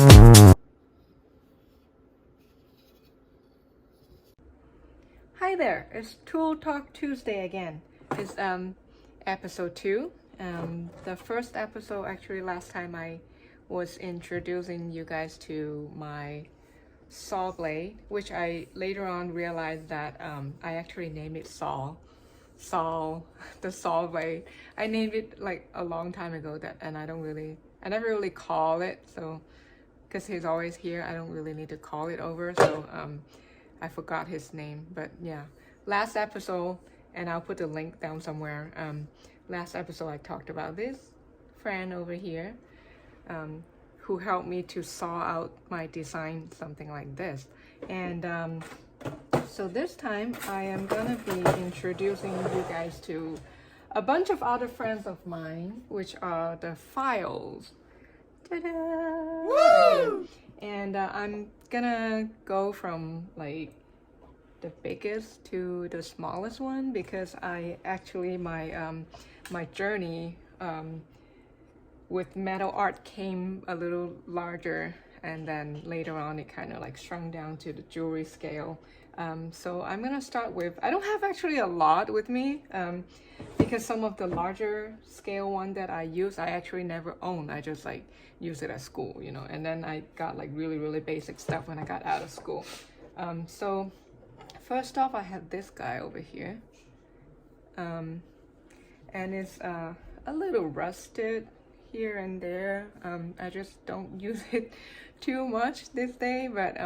Hi there, it's Tool Talk Tuesday again. It's episode 2. The first episode, actually last time I was introducing you guys to my saw blade, which I later on realized that I actually named it Saul, the saw blade. I named it like a long time ago and I never really call it, so because he's always here, I don't really need to call it over, so I forgot his name. But yeah, last episode, and I'll put the link down somewhere. Last episode I talked about this friend over here who helped me to saw out my design, something like this. And so this time I am gonna be introducing you guys to a bunch of other friends of mine, which are the files. Ta-da! Woo! And I'm gonna go from like the biggest to the smallest one, because I actually my journey with metal art came a little larger, and then later on it kind of like shrunk down to the jewelry scale. So I'm gonna start with, I don't have actually a lot with me, because some of the larger scale one that I use, I actually never own. I just like use it at school, you know, and then I got like really basic stuff when I got out of school. So first off, I have this guy over here, and it's a little rusted here and there. I just don't use it too much this day, but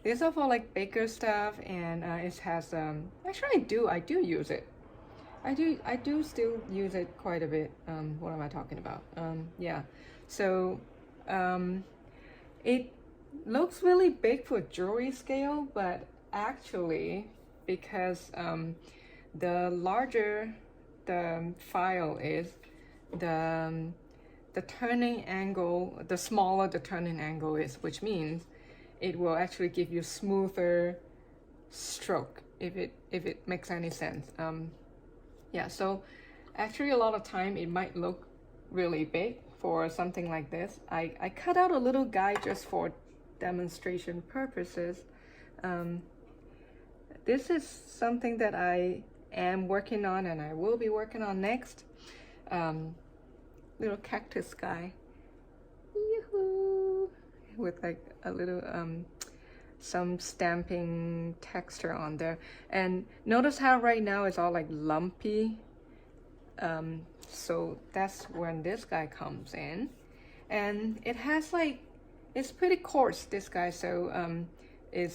these are for like baker stuff, and it has actually I do use it. I do still use it quite a bit. What am I talking about? Yeah, so it looks really big for jewelry scale, but actually, because the larger the file is, the turning angle, the smaller the turning angle is, which means it will actually give you smoother stroke, if it makes any sense. Yeah, so actually a lot of time it might look really big for something like this. I cut out a little guy just for demonstration purposes. This is something that I am working on and I will be working on next. Little cactus guy. Yoo-hoo! With like a little some stamping texture on there. And notice how right now it's all like lumpy. So that's when this guy comes in. And it has like, it's pretty coarse, this guy, so it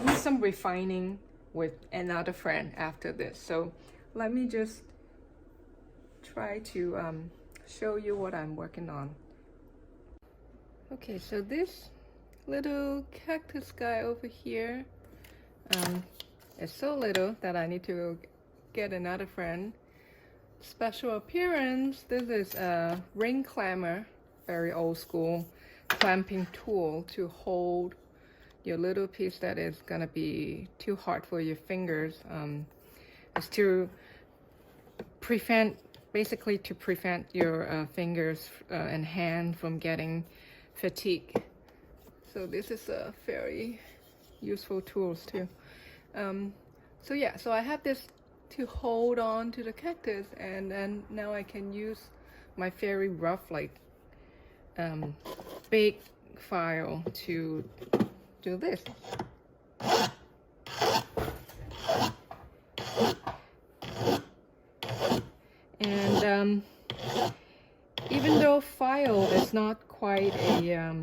needs some refining with another friend after this. So let me just try to show you what I'm working on. Okay, so this little cactus guy over here is so little that I need to get another friend. Special appearance, this is a ring clammer, very old school clamping tool to hold your little piece that is gonna be too hard for your fingers. It's to prevent, basically to prevent your fingers and hand from getting fatigue. So this is a very useful tools too. So yeah, so I have this to hold on to the cactus, and then now I can use my very rough, like big file to do this. And even though file is not quite a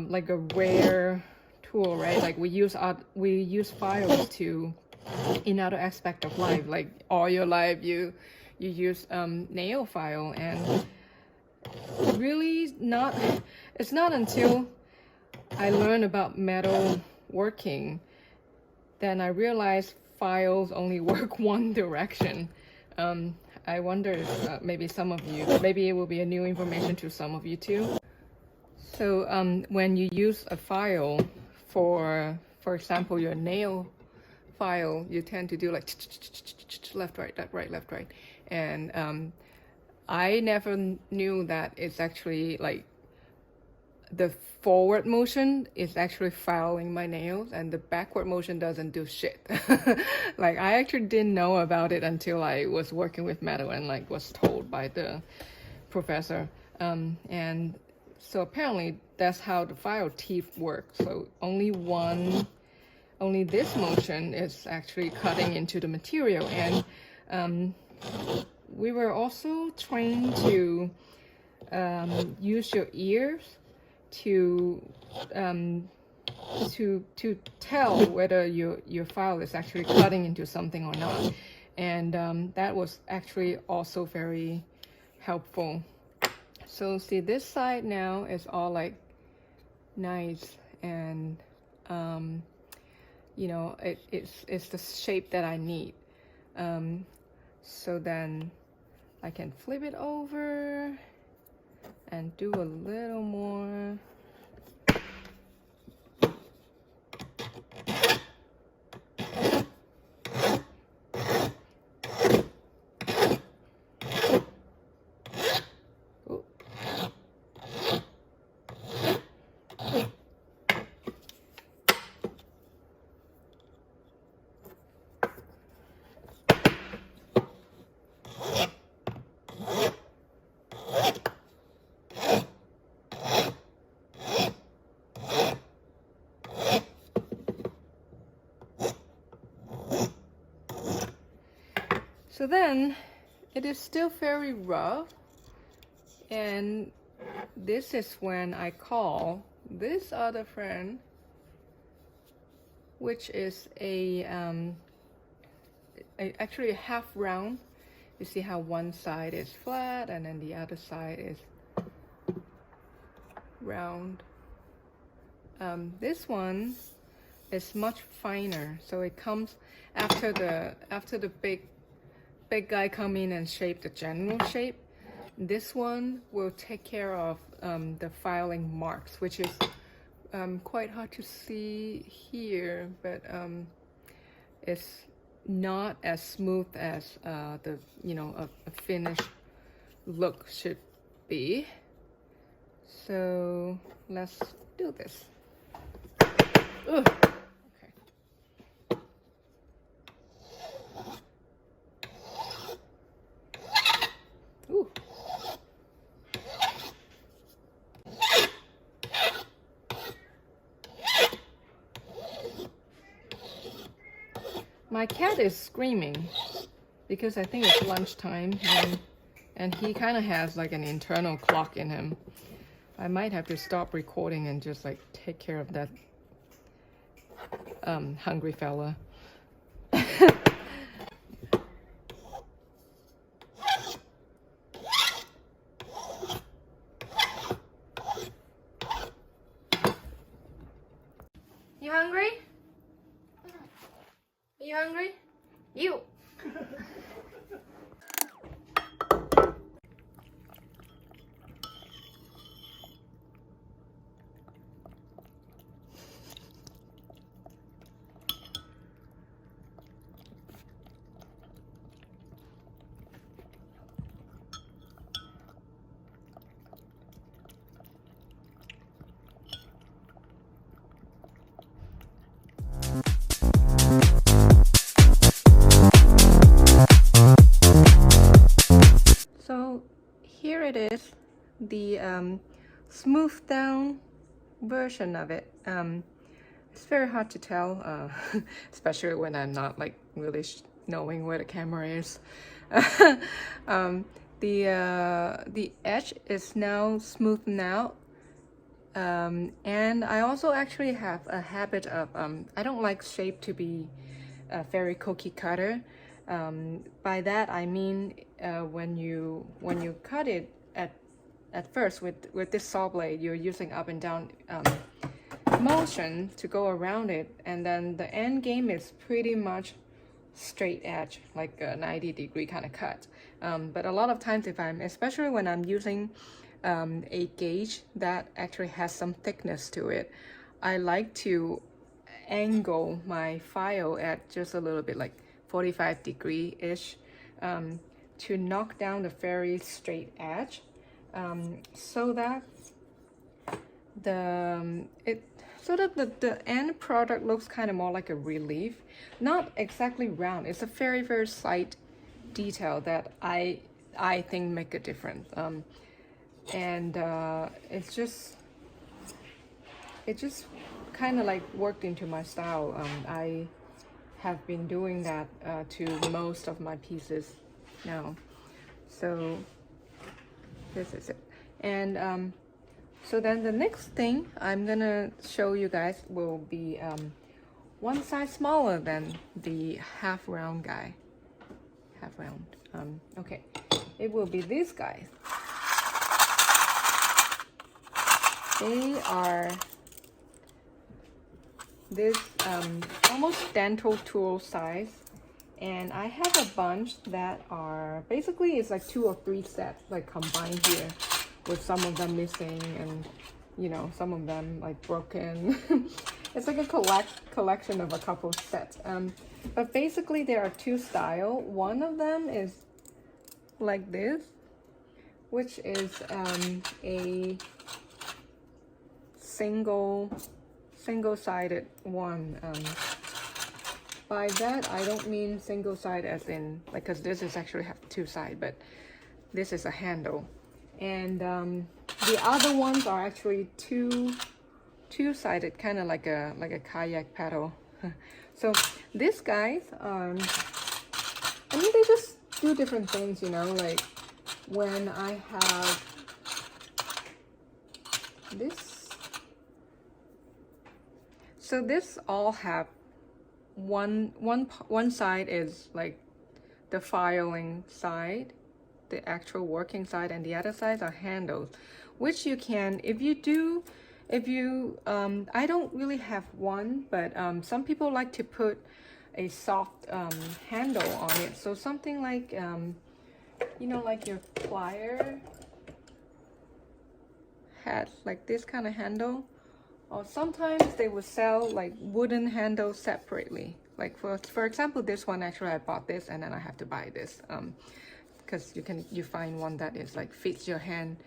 like a rare tool, right? Like we use files to in other aspect of life, like all your life you use nail file, and really not, it's not until I learned about metal working then I realized files only work one direction. I wonder if maybe some of you, maybe it will be a new information to some of you too. So when you use a file for example, your nail file, you tend to do like left, right, left, right, left, right. And I never knew that it's actually like the forward motion is actually filing my nails and the backward motion doesn't do shit. Like I actually didn't know about it until I was working with metal and like was told by the professor. And so apparently that's how the file teeth work. So only this motion is actually cutting into the material. And we were also trained to use your ears to tell whether your file is actually cutting into something or not, and that was actually also very helpful. So see, this side now is all like nice, and you know, it's the shape that I need. So then I can flip it over and do a little more. So then it is still very rough, and this is when I call this other friend, which is actually a half round. You see how one side is flat and then the other side is round. This one is much finer, so it comes after the big guy come in and shape the general shape. This one will take care of the filing marks, which is quite hard to see here, but it's not as smooth as the a finished look should be. So let's do this. Ugh. My cat is screaming because I think it's lunchtime, and he kind of has like an internal clock in him. I might have to stop recording and just like take care of that hungry fella. You hungry? Are you hungry? You! So here it is, the smoothed down version of it. It's very hard to tell, especially when I'm not like really knowing where the camera is. The edge is now smoothed out, and I also actually have a habit of I don't like shape to be very cookie cutter. By that I mean when you cut it at first with this saw blade, you're using up and down motion to go around it, and then the end game is pretty much straight edge, like a 90-degree kind of cut. But a lot of times, especially when I'm using a gauge that actually has some thickness to it, I like to angle my file at just a little bit, like 45-degree-ish, to knock down the very straight edge, so that the end product looks kind of more like a relief, not exactly round. It's a very slight detail that I think make a difference, and it just kind of like worked into my style. I have been doing that to most of my pieces now. So this is it. And so then the next thing I'm gonna show you guys will be one size smaller than the half round guy. Half round. Okay, it will be these guys. They are this almost dental tool size, and I have a bunch that are basically, it's like 2 or 3 sets like combined here, with some of them missing and, you know, some of them like broken. It's like a collection of a couple sets. But basically there are 2 styles. One of them is like this, which is a single-sided one. By that I don't mean single side as in like, because this is actually have 2 sides, but this is a handle, and the other ones are actually two-sided, kind of like a kayak paddle. So these guys, I mean, they just do different things, you know. Like when I have this, so this all have one side is like the filing side, the actual working side, and the other sides are handles, which you can, if you I don't really have one, but some people like to put a soft handle on it, so something like you know, like your plier has like this kind of handle. Or sometimes they would sell like wooden handles separately. Like for example, this one, actually I bought this and then I have to buy this, because you find one that is like fits your hand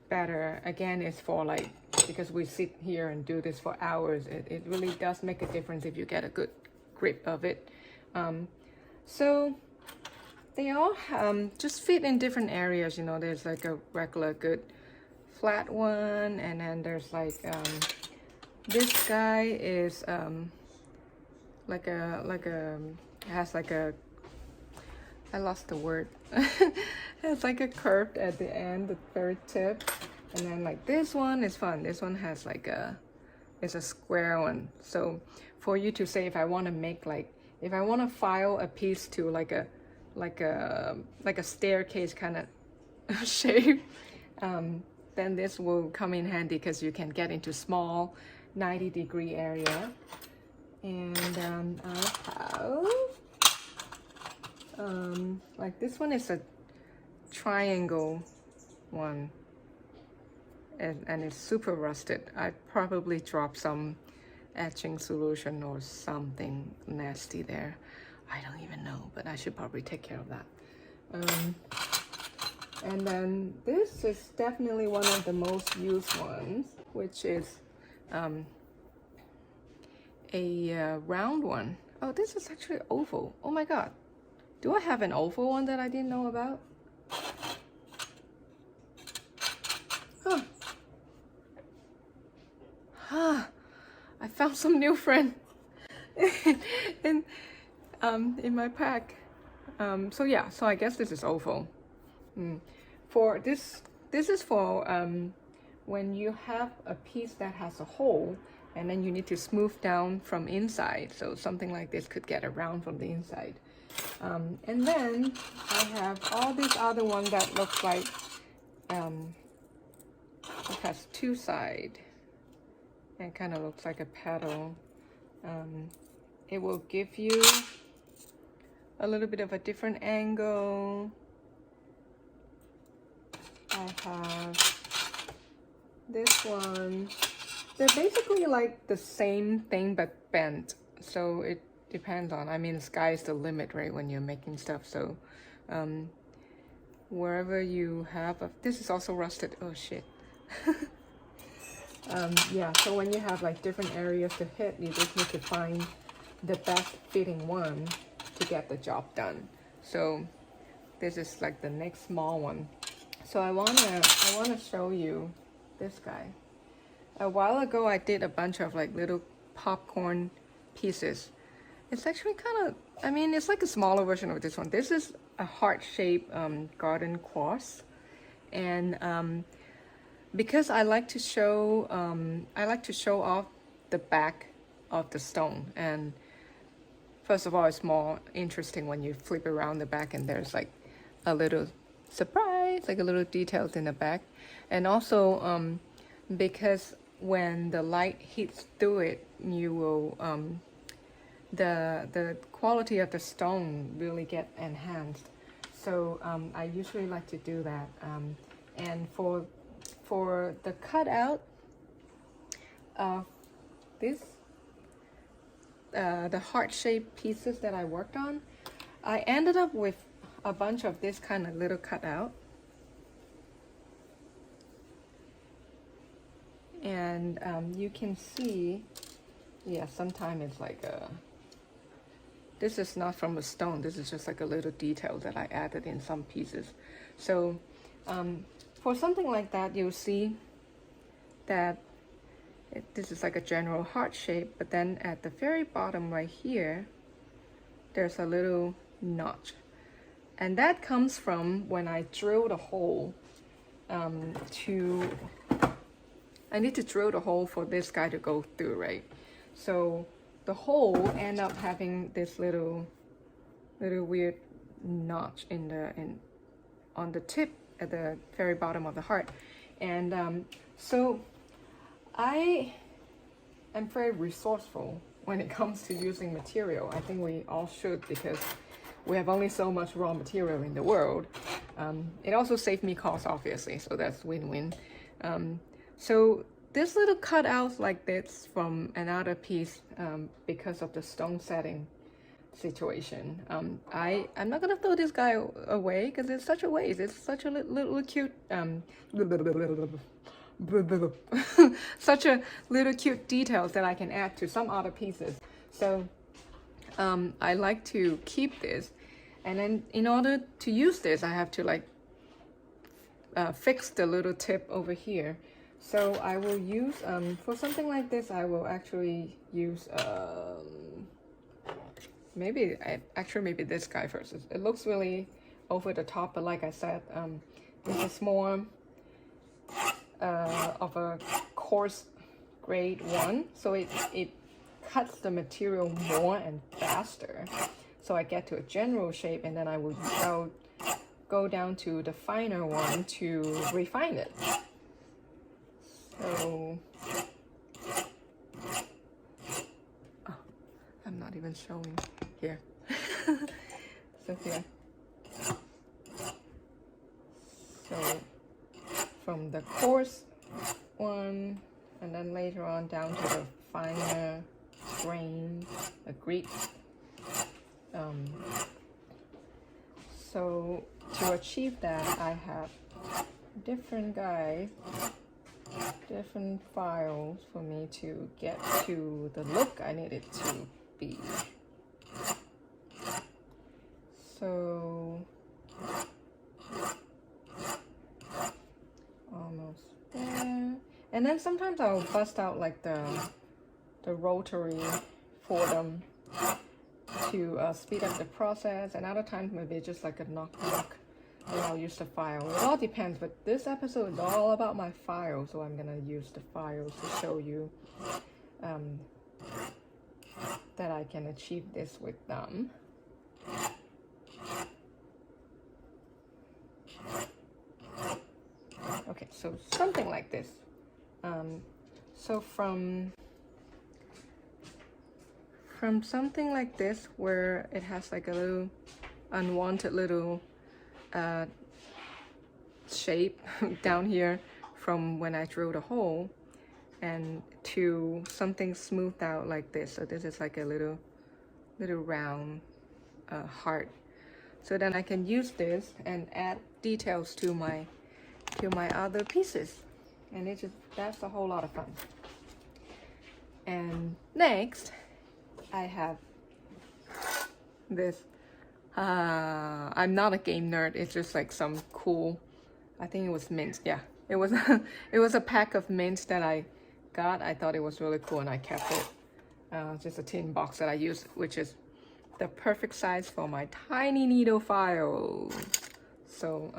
better. Again, it's for like, because we sit here and do this for hours, it really does make a difference if you get a good grip of it. So they all just fit in different areas, you know. There's like a regular good flat one, and then there's like this guy is has like a, I lost the word. It's like a curve at the end, the very tip. And then like this one is fun. This one has like it's a square one. So for you to say, if I want to make like, if I want to file a piece to like a staircase kind of shape, then this will come in handy, because you can get into small 90-degree area. And I have like this one is a triangle one, and it's super rusted. I probably dropped some etching solution or something nasty there. I don't even know, but I should probably take care of that. And then this is definitely one of the most used ones, which is a round one. Oh, this is actually oval. Oh my god. Do I have an oval one that I didn't know about? I found some new friend in my pack. So yeah, so I guess this is oval. For this is for when you have a piece that has a hole, and then you need to smooth down from inside. So something like this could get around from the inside. And then I have all these other ones that looks like it has 2 sides. And kind of looks like a pedal. It will give you a little bit of a different angle. I have this one. They're basically like the same thing but bent, so it depends on, I mean, the sky is the limit, right, when you're making stuff. So wherever you have this is also rusted. Oh shit. Yeah, so when you have like different areas to hit, you just need to find the best fitting one to get the job done. So this is like the next small one. So I wanna show you this guy. A while ago I did a bunch of like little popcorn pieces. It's actually kind of, I mean, it's like a smaller version of this one. This is a heart-shaped garden quartz, and because I like to show off the back of the stone. And first of all, it's more interesting when you flip around the back and there's like a little surprise, like a little details in the back. And also because when the light hits through it, you will the quality of the stone really get enhanced. So I usually like to do that. And for the cutout of this, the heart-shaped pieces that I worked on, I ended up with a bunch of this kind of little cutout. And you can see, yeah, sometimes it's like this is not from a stone, this is just like a little detail that I added in some pieces. So for something like that, you'll see that this is like a general heart shape, but then at the very bottom right here, there's a little notch. And that comes from when I drilled a hole I need to drill the hole for this guy to go through, right? So the hole end up having this little weird notch on the tip at the very bottom of the heart. And so I am very resourceful when it comes to using material. I think we all should, because we have only so much raw material in the world. It also saved me costs, obviously, so that's win-win. So this little cutouts like this from another piece, because of the stone setting situation, I'm not gonna throw this guy away because it's such a waste. It's such a little cute such a little cute details that I can add to some other pieces. So I like to keep this, and then in order to use this, I have to like fix the little tip over here. So I will use, for something like this, I will actually use, maybe this guy first. It looks really over the top, but like I said, this is more of a coarse grade one. So it cuts the material more and faster. So I get to a general shape, and then I will go down to the finer one to refine it. So, oh, I'm not even showing here. So here. So from the coarse one, and then later on down to the finer grain, the grit. So to achieve that, I have different guys, different files for me to get to the look I need it to be. So almost there. And then sometimes I'll bust out like the rotary for them to speed up the process, and other times maybe just like a knock, and I'll use the file. It all depends, but this episode is all about my files, so I'm gonna use the files to show you that I can achieve this with them. Okay, so something like this. So from something like this, where it has like a little unwanted little shape down here from when I drilled a hole, and to something smoothed out like this. So this is like a little round heart. so then I can use this and add details to my other pieces, and that's a whole lot of fun. And next I have this. I'm not a game nerd. It's just like some cool, I think it was mint. Yeah, it was it was a pack of mint that I got. I thought it was really cool and I kept it. Just a tin box that I use, which is the perfect size for my tiny needle file. So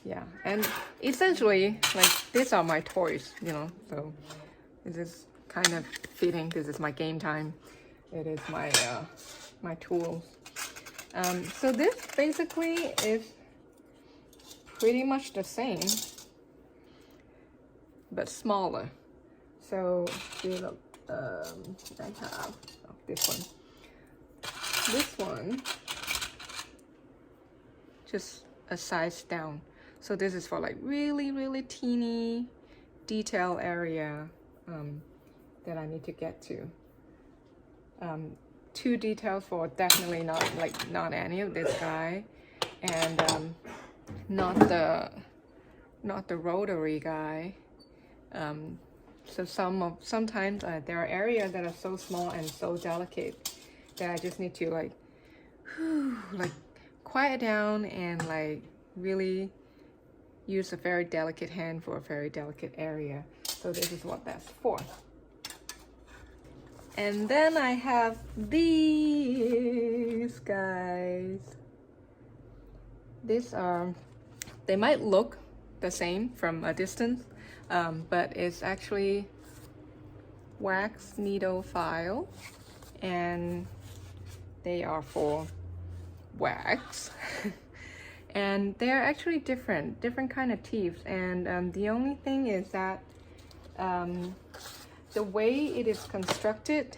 yeah, and essentially like these are my toys, you know, so this is kind of fitting. This is my game time. It is my my tools. So this basically is pretty much the same but smaller. So look, I have this one just a size down. So this is for like really teeny detail area that I need to get to. Two details for definitely not any of this guy, and not the rotary guy. So sometimes there are areas that are so small and so delicate that I just need to like quiet down and like really use a very delicate hand for a very delicate area. So this is what that's for. And then I have these guys. These are, they might look the same from a distance, but it's actually wax needle file, and they are for wax. And they're actually different kind of teeth. And the only thing is that the way it is constructed,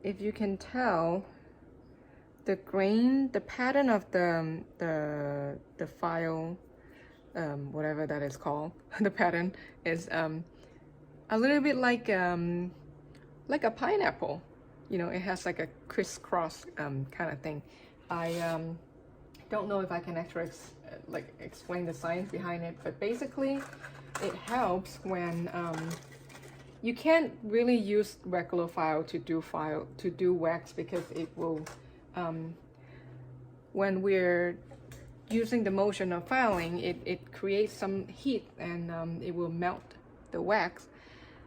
if you can tell, the grain, the pattern of the file, whatever that is called, the pattern is a little bit like a pineapple. You know, it has like a crisscross kind of thing. I don't know if I can actually explain the science behind it, but basically it helps when you can't really use regular file to do wax, because it will when we're using the motion of filing, it creates some heat, and it will melt the wax,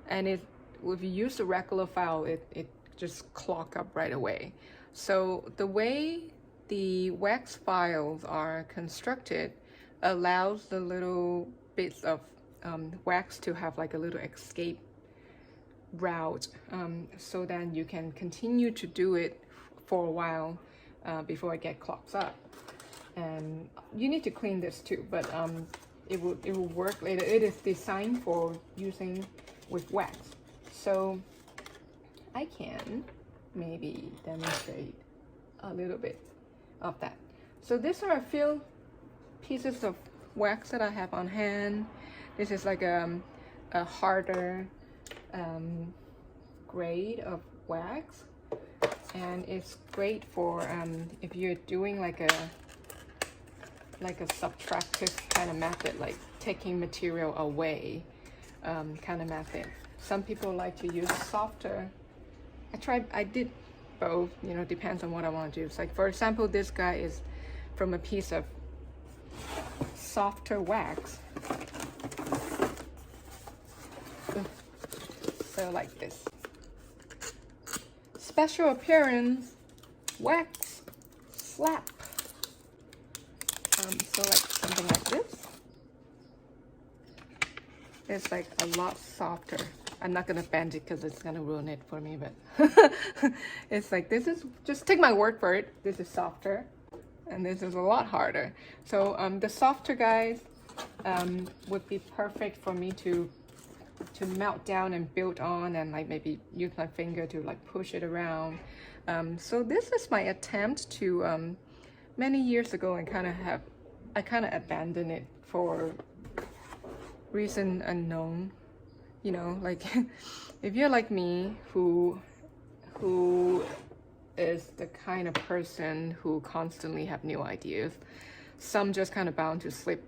and if you use the regular file, it just clog up right away. So the way the wax files are constructed allows the little bits of wax to have like a little escape route, so then you can continue to do it for a while before it gets clogged up. And you need to clean this too, but it will work later. It is designed for using with wax. So I can maybe demonstrate a little bit of that. So these are a few pieces of wax that I have on hand. This is like a harder grade of wax, and it's great for if you're doing like a subtractive kind of method, like taking material away kind of method. Some people like to use softer. I did both, you know, depends on what I want to use. Like for example, this guy is from a piece of softer wax. So like this. Special appearance wax slap. So like something like this. It's like a lot softer. I'm not gonna bend it because it's gonna ruin it for me, but it's like, this is, just take my word for it, this is softer, and this is a lot harder. So the softer guys would be perfect for me to melt down and build on, and like maybe use my finger to like push it around. So this is my attempt to many years ago, and I kind of abandoned it for reason unknown. You know, like if you're like me who is the kind of person who constantly have new ideas. Some just kind of bound to slip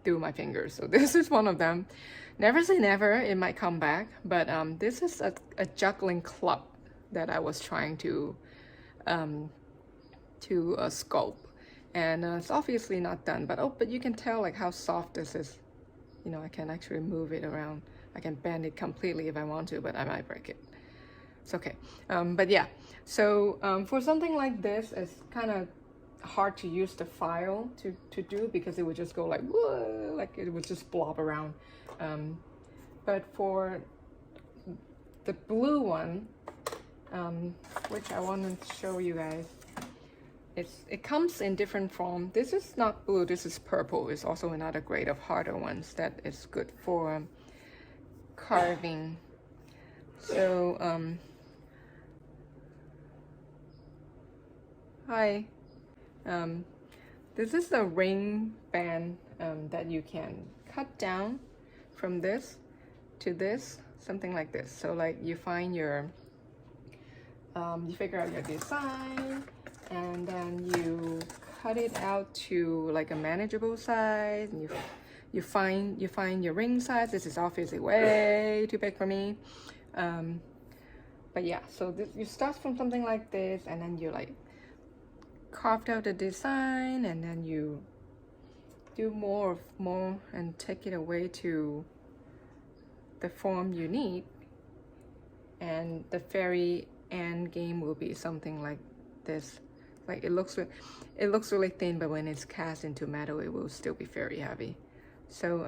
through my fingers. So this is one of them. Never say never, it might come back. But this is a juggling club that I was trying to sculpt. And it's obviously not done, but you can tell like how soft this is. You know, I can actually move it around. I can bend it completely if I want to, but I might break it. It's okay. But yeah, so for something like this, it's kind of hard to use the file to do because it would just go like, whoa, like it would just blob around. But for the blue one, which I want to show you guys, it comes in different form. This is not blue, this is purple. It's also another grade of harder ones that is good for carving. So hi, this is the ring band that you can cut down from this to this, something like this. So like you find your you figure out your design, and then you cut it out to like a manageable size, and you find your ring size. This is obviously way too big for me, but yeah, so you start from something like this, and then you like carved out the design, and then you do more and take it away to the form you need, and the very end game will be something like this. Like it looks really thin, but when it's cast into metal, it will still be very heavy. So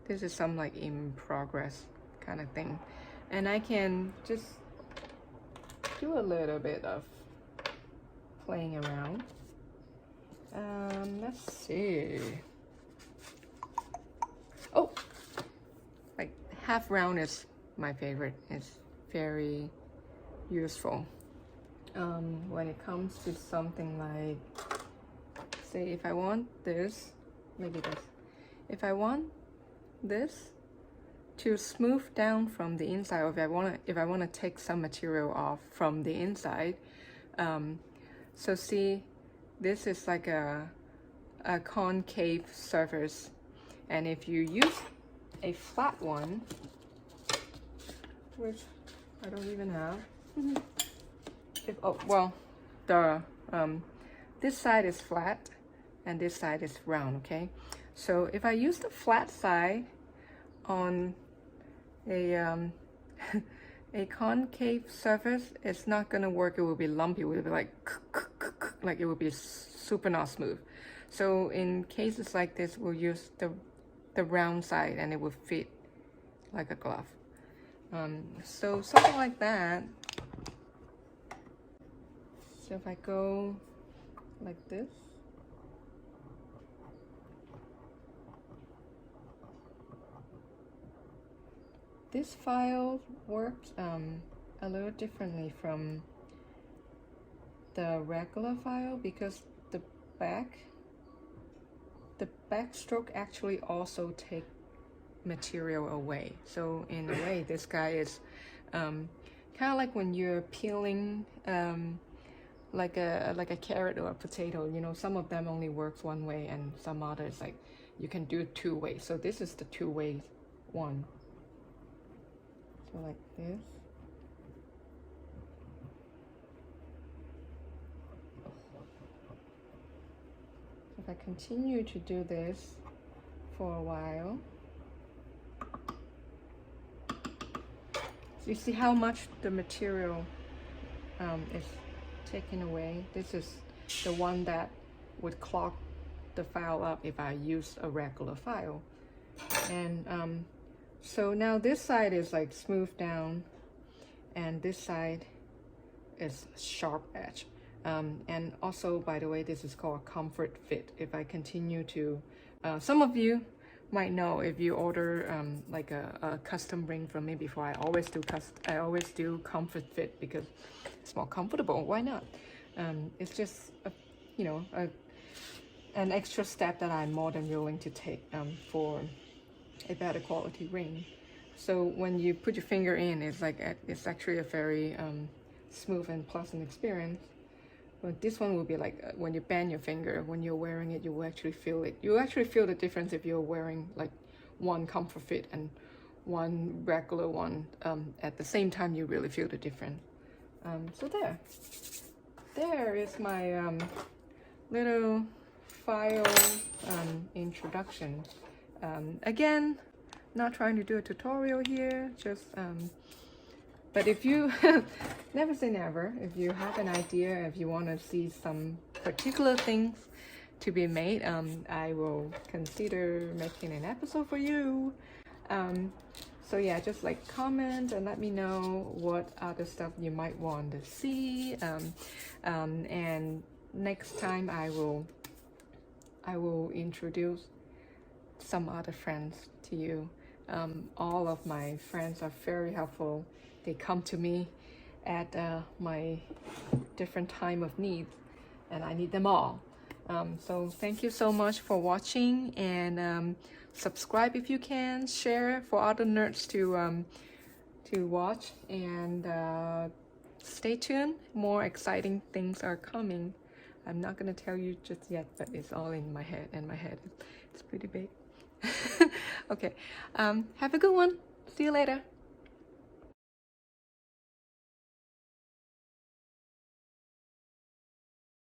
this is some like in progress kind of thing, and I can just do a little bit of playing around. Let's see. Oh, like half round is my favorite. It's very useful. When it comes to something like, say if I want this, maybe this. If I want this to smooth down from the inside, or if I wanna take some material off from the inside, so see, this is like a concave surface, and if you use a flat one, which I don't even have. This side is flat and this side is round, okay? So if I use the flat side on a a concave surface, it's not gonna work. It will be lumpy. It will be like it will be super not smooth. So in cases like this, we'll use the round side, and it will fit like a glove. So something like that. So if I go like this, this file works a little differently from the regular file, because the backstroke actually also take material away. So in a way, this guy is kind of like when you're peeling like a carrot or a potato. You know, some of them only works one way, and some others like you can do it two ways. So this is the two-way one. So like this. If I continue to do this for a while, so you see how much the material is taken away. This is the one that would clog the file up if I use a regular file. And so now this side is like smooth down, and this side is sharp edge. And also, by the way, this is called comfort fit. If I continue to, some of you might know, if you order like a custom ring from me before, I always do comfort fit because it's more comfortable. Why not? It's just an extra step that I'm more than willing to take for a better quality ring. So when you put your finger in, it's like it's actually a very smooth and pleasant experience. But this one will be like when you bend your finger, when you're wearing it, you will actually feel it. You actually feel the difference if you're wearing like one comfort fit and one regular one. At the same time, you really feel the difference. So there is my little file introduction. Again, not trying to do a tutorial here, just but if you never say never, if you have an idea, if you want to see some particular things to be made, I will consider making an episode for you. So yeah, just like comment and let me know what other stuff you might want to see. And next time I will introduce some other friends to you. All of my friends are very helpful. They come to me at my different time of need, and I need them all. So thank you so much for watching, and subscribe if you can, share for other nerds to watch, and stay tuned. More exciting things are coming. I'm not gonna tell you just yet, but it's all in my head, and my head it's pretty big. Okay, have a good one. See you later.